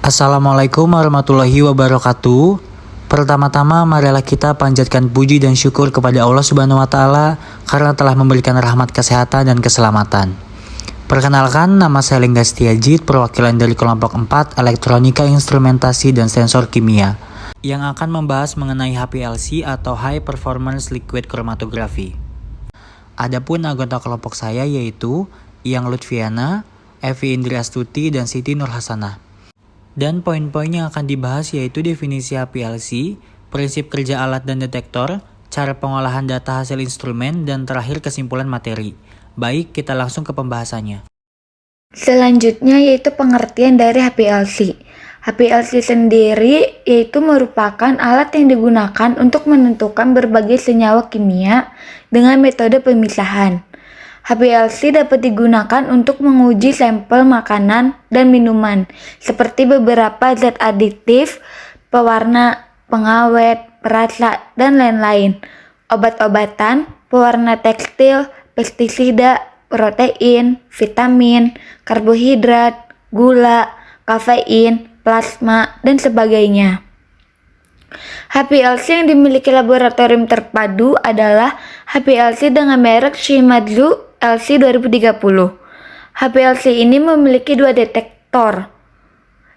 Assalamualaikum warahmatullahi wabarakatuh. Pertama-tama marilah kita panjatkan puji dan syukur kepada Allah Subhanahu wa taala karena telah memberikan rahmat kesehatan dan keselamatan. Perkenalkan, nama saya Lengga Setiajid, perwakilan dari kelompok 4 Elektronika, Instrumentasi dan Sensor Kimia yang akan membahas mengenai HPLC atau High Performance Liquid Chromatography. Adapun anggota kelompok saya yaitu Iyang Lutfiana, Evi Indriastuti, dan Siti Nurhasanah. Dan poin-poin yang akan dibahas yaitu definisi HPLC, prinsip kerja alat dan detektor, cara pengolahan data hasil instrumen, dan terakhir kesimpulan materi. Baik, kita langsung ke pembahasannya. Selanjutnya yaitu pengertian dari HPLC. HPLC sendiri yaitu merupakan alat yang digunakan untuk menentukan berbagai senyawa kimia dengan metode pemisahan. HPLC dapat digunakan untuk menguji sampel makanan dan minuman, seperti beberapa zat aditif, pewarna, pengawet, perasa, dan lain-lain, obat-obatan, pewarna tekstil, pestisida, protein, vitamin, karbohidrat, gula, kafein, plasma, dan sebagainya. HPLC yang dimiliki laboratorium terpadu adalah HPLC dengan merek Shimadzu LC 2030. HPLC ini memiliki dua detektor,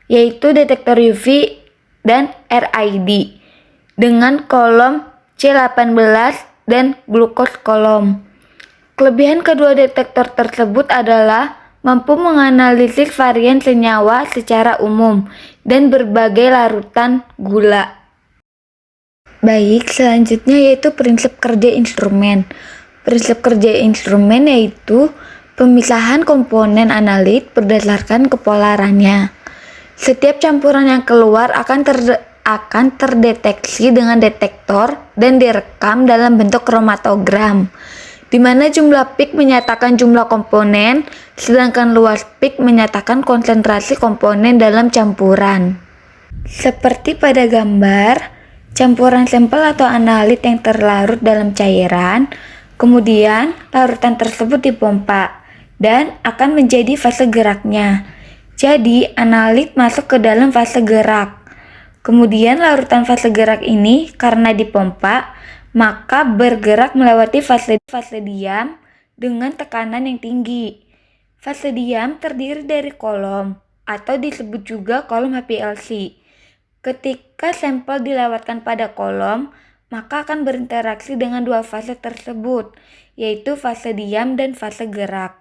yaitu detektor UV dan RID, dengan kolom C18 dan glukos kolom. Kelebihan kedua detektor tersebut adalah mampu menganalisis varian senyawa secara umum dan berbagai larutan gula. Baik, selanjutnya yaitu prinsip kerja instrumen. Prinsip kerja instrumen yaitu pemisahan komponen analit berdasarkan kepolarannya. Setiap campuran yang keluar akan terdeteksi dengan detektor dan direkam dalam bentuk kromatogram, di mana jumlah peak menyatakan jumlah komponen, sedangkan luas peak menyatakan konsentrasi komponen dalam campuran. Seperti pada gambar, campuran sampel atau analit yang terlarut dalam cairan, kemudian larutan tersebut dipompa dan akan menjadi fase geraknya. Jadi analit masuk ke dalam fase gerak. Kemudian larutan fase gerak ini karena dipompa, maka bergerak melewati fase diam dengan tekanan yang tinggi. Fase diam terdiri dari kolom atau disebut juga kolom HPLC. Ketika sampel dilewatkan pada kolom, maka akan berinteraksi dengan dua fase tersebut, yaitu fase diam dan fase gerak.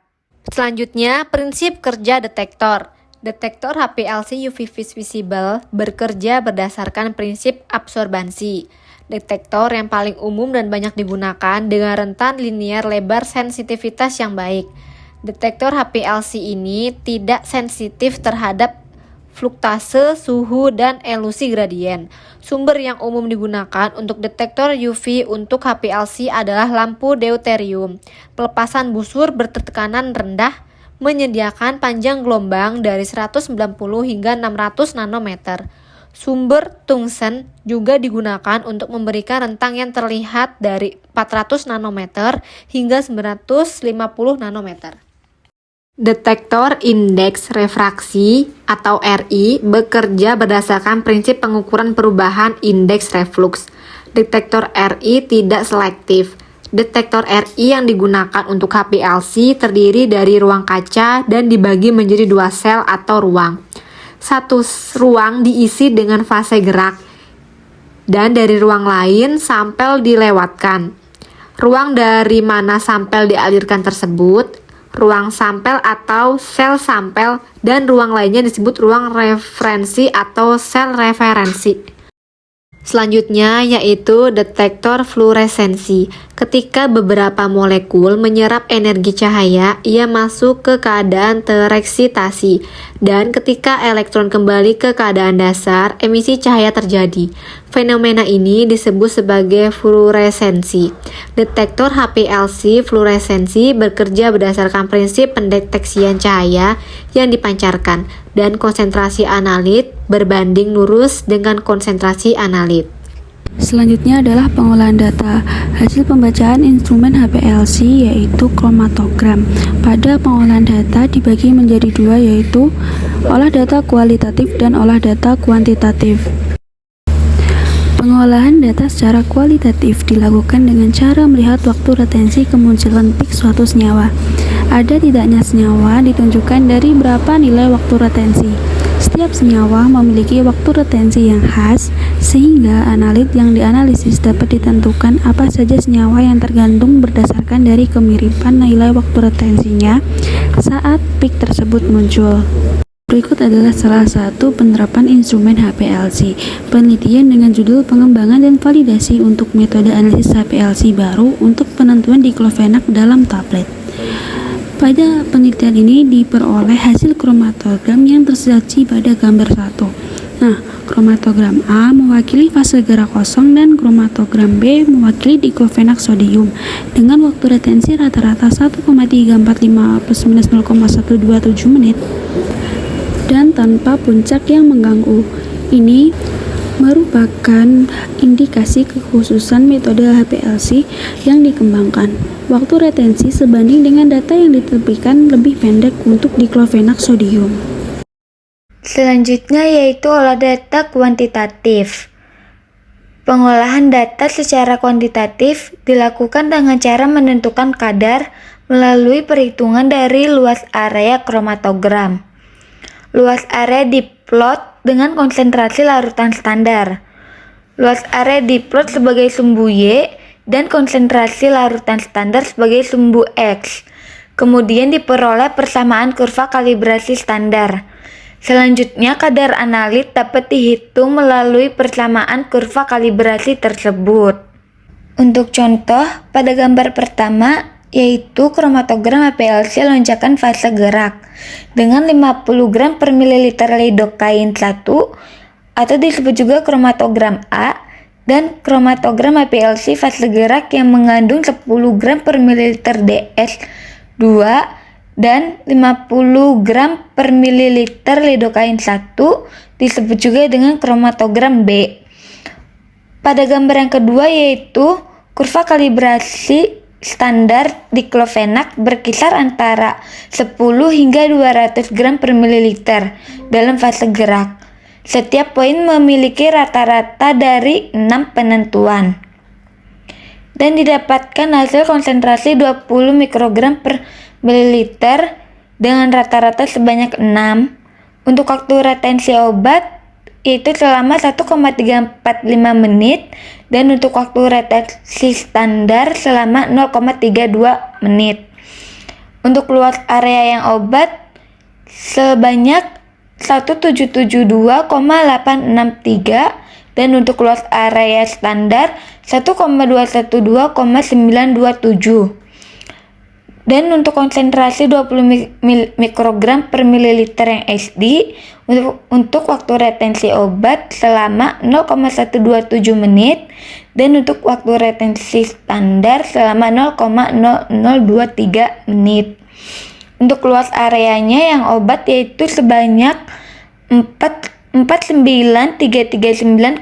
Selanjutnya, prinsip kerja detektor. Detektor HPLC UV visible bekerja berdasarkan prinsip absorbansi. Detektor yang paling umum dan banyak digunakan dengan rentan linear lebar sensitivitas yang baik. Detektor HPLC ini tidak sensitif terhadap fluktase, suhu, dan elusi gradien. Sumber yang umum digunakan untuk detektor UV untuk HPLC adalah lampu deuterium. Pelepasan busur bertekanan rendah menyediakan panjang gelombang dari 190 hingga 600 nanometer. Sumber tungsten juga digunakan untuk memberikan rentang yang terlihat dari 400 nanometer hingga 950 nanometer. Detektor indeks refraksi atau RI bekerja berdasarkan prinsip pengukuran perubahan indeks reflux. Detektor RI tidak selektif. Detektor RI yang digunakan untuk HPLC terdiri dari ruang kaca dan dibagi menjadi dua sel atau ruang. Satu ruang diisi dengan fase gerak dan dari ruang lain sampel dilewatkan. Ruang dari mana sampel dialirkan tersebut, ruang sampel atau sel sampel, dan ruang lainnya disebut ruang referensi atau sel referensi. Selanjutnya yaitu detektor fluoresensi. Ketika beberapa molekul menyerap energi cahaya, ia masuk ke keadaan tereksitasi, dan ketika elektron kembali ke keadaan dasar, emisi cahaya terjadi. Fenomena ini disebut sebagai fluoresensi. Detektor HPLC fluoresensi bekerja berdasarkan prinsip pendeteksian cahaya yang dipancarkan, dan konsentrasi analit berbanding lurus dengan konsentrasi analit. Selanjutnya adalah pengolahan data. Hasil pembacaan instrumen HPLC yaitu kromatogram. Pada pengolahan data dibagi menjadi dua, yaitu olah data kualitatif dan olah data kuantitatif. Pengolahan data secara kualitatif dilakukan dengan cara melihat waktu retensi kemunculan peak suatu senyawa. Ada tidaknya senyawa ditunjukkan dari berapa nilai waktu retensi. Setiap senyawa memiliki waktu retensi yang khas, sehingga analit yang dianalisis dapat ditentukan apa saja senyawa yang tergantung berdasarkan dari kemiripan nilai waktu retensinya saat peak tersebut muncul. Berikut adalah salah satu penerapan instrumen HPLC, penelitian dengan judul pengembangan dan validasi untuk metode analisis HPLC baru untuk penentuan diklofenak dalam tablet. Pada penelitian ini diperoleh hasil kromatogram yang tersaji pada gambar 1. Nah, kromatogram A mewakili fase gerak kosong dan kromatogram B mewakili diklofenak sodium dengan waktu retensi rata-rata 1,345 plus minus 0,127 menit dan tanpa puncak yang mengganggu. Ini merupakan indikasi kekhususan metode HPLC yang dikembangkan. Waktu retensi sebanding dengan data yang ditepikan lebih pendek untuk diklofenak sodium. Selanjutnya yaitu olah data kuantitatif. Pengolahan data secara kuantitatif dilakukan dengan cara menentukan kadar melalui perhitungan dari luas area kromatogram. Luas area diplot dengan konsentrasi larutan standar. Luas area diplot sebagai sumbu Y dan konsentrasi larutan standar sebagai sumbu X. Kemudian diperoleh persamaan kurva kalibrasi standar. Selanjutnya kadar analit dapat dihitung melalui persamaan kurva kalibrasi tersebut. Untuk contoh, pada gambar pertama yaitu kromatogram HPLC lonjakan fase gerak dengan 50 gram per mililiter lidokain 1 atau disebut juga kromatogram A, dan kromatogram HPLC fase gerak yang mengandung 10 gram per mililiter DS2 dan 50 gram per mililiter lidokain 1 disebut juga dengan kromatogram B. Pada gambar yang kedua yaitu kurva kalibrasi standar diklofenak berkisar antara 10 hingga 200 gram per mililiter dalam fase gerak. Setiap poin memiliki rata-rata dari 6 penentuan. Dan didapatkan hasil konsentrasi 20 mikrogram per mililiter dengan rata-rata sebanyak 6. Untuk waktu retensi obat yaitu selama 1,345 menit dan untuk waktu retensi standar selama 0,32 menit. Untuk luas area yang obat sebanyak 1772,863 dan untuk luas area standar 1,212,927. Dan untuk konsentrasi 20 mikrogram per mililiter yang SD untuk waktu retensi obat selama 0,127 menit dan untuk waktu retensi standar selama 0,0023 menit. Untuk luas areanya yang obat yaitu sebanyak 49339,47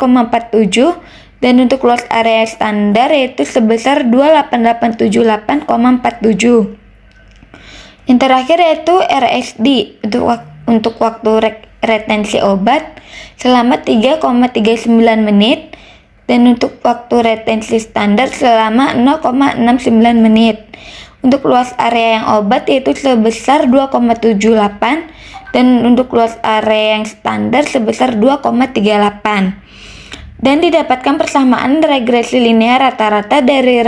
dan untuk luas area standar yaitu sebesar 28878,47. Yang terakhir yaitu RSD untuk waktu retensi obat selama 3,39 menit dan untuk waktu retensi standar selama 0,69 menit. Untuk luas area yang obat yaitu sebesar 2,78 dan untuk luas area yang standar sebesar 2,38. Dan didapatkan persamaan regresi linear rata-rata dari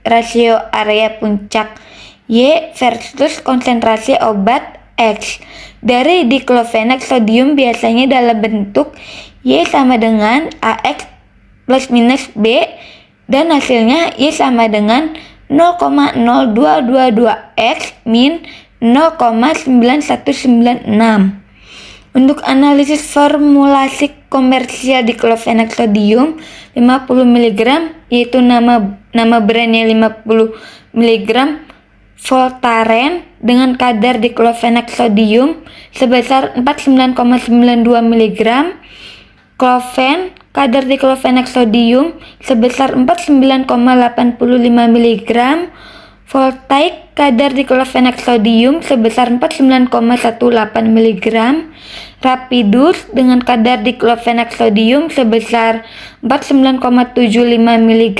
rasio area puncak Y versus konsentrasi obat X. Dari diklofenak sodium biasanya dalam bentuk Y sama dengan AX plus minus B dan hasilnya Y sama dengan 0,0222X min 0,9196. Untuk analisis formulasi komersial diklofenak sodium 50 mg yaitu nama brandnya 50 mg Voltaren dengan kadar diklofenak sodium sebesar 49,92 mg, Kloven, kadar diklofenak sodium sebesar 49,85 mg. Voltaic, kadar diklofenak sodium sebesar 49,18 mg. Rapidus dengan kadar diklofenak sodium sebesar 49,75 mg.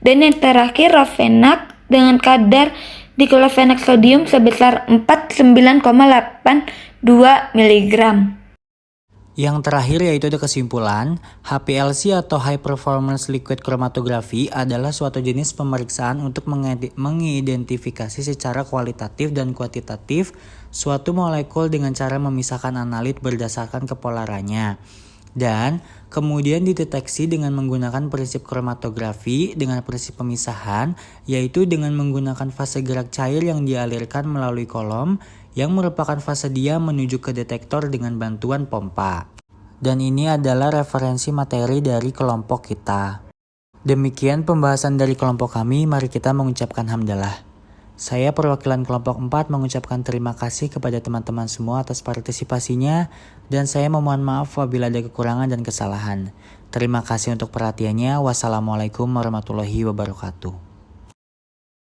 Dan yang terakhir Rofenak dengan kadar diklofenak sodium sebesar 49,82 mg. Yang terakhir yaitu kesimpulan, HPLC atau High Performance Liquid Chromatography adalah suatu jenis pemeriksaan untuk mengidentifikasi secara kualitatif dan kuantitatif suatu molekul dengan cara memisahkan analit berdasarkan kepolarannya. Dan kemudian dideteksi dengan menggunakan prinsip kromatografi dengan prinsip pemisahan, yaitu dengan menggunakan fase gerak cair yang dialirkan melalui kolom yang merupakan fase diam menuju ke detektor dengan bantuan pompa. Dan ini adalah referensi materi dari kelompok kita. Demikian pembahasan dari kelompok kami, mari kita mengucapkan hamdalah. Saya perwakilan kelompok 4 mengucapkan terima kasih kepada teman-teman semua atas partisipasinya dan saya memohon maaf apabila ada kekurangan dan kesalahan. Terima kasih untuk perhatiannya. Wassalamualaikum warahmatullahi wabarakatuh.